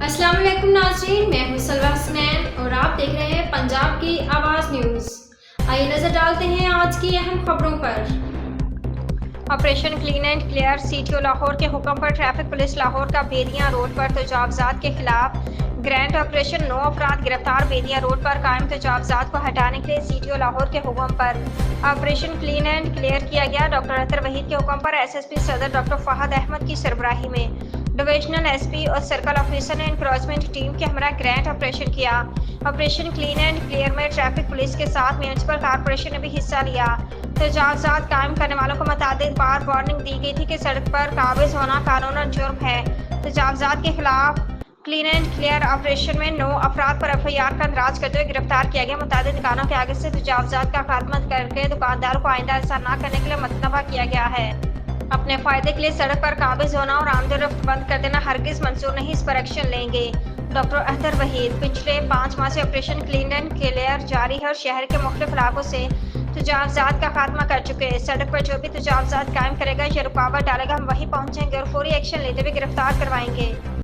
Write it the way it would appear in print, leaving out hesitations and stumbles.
अस्सलाम वालेकुम नाज़रीन, मैं हूं सलवा हसनैन और आप देख रहे हैं पंजाब की आवाज़ न्यूज़। आइए नजर डालते हैं आज की अहम खबरों पर। Operation clean and clear CTO Lahore के हुक्म पर ट्रैफिक पुलिस लाहौर का बेदिया रोड पर तजावजात के खिलाफ ग्रैंड ऑपरेशन 9 अफराद गिरफ्तार। बेदिया रोड पर कायम तजावजात को हटाने के लिए सीटीओ लाहौर के हुक्म पर ऑपरेशन क्लीन एंड क्लियर किया गया। डॉक्टर अतर वहीद के हुक्म पर एसएसपी सदर डॉक्टर फहद अहमद की सरबराही में डिविजनल एसपी और सर्कल ऑफिसर ने एनक्रोचमेंट टीम के हमरा ग्रैंड ऑपरेशन किया। ऑपरेशन क्लीन एंड क्लियर में ट्रैफिक पुलिस के साथ म्यूनिसिपल कारपोरेशन ने भी हिस्सा लिया। तजावजात कायम करने वालों को मुताबिक बार वार्निंग दी गई थी कि सड़क पर काबिज होना कानूनन जुर्म है। तजावजात के खिलाफ क्लीन एंड क्लियर ऑपरेशन में 9 अफराद पर एफआईआर का अंदराज करते हुए गिरफ्तार किया गया। मुताबिक दुकानों के आगे से तजावजात का खात्मा करके दुकानदारों को आइंदा ऐसा न करने के लिए मतनबा किया गया है। अपने फायदे के लिए सड़क पर काबिज होना और आमदोरफ्त बंद कर देना हरगिज मंजूर नहीं, इस पर एक्शन लेंगे। डॉक्टर अतर वहीद पिछले 5 माह से ऑपरेशन क्लीन एंड क्लियर जारी है और शहर के मुख्तलिफ इलाकों से तजावजात का खात्मा कर चुके हैं। सड़क पर जो भी तजावजात कायम करेगा या रुकावट डालेगा, हम वहीं पहुंचेंगे और फौरी एक्शन लेते हुए गिरफ्तार करवाएंगे।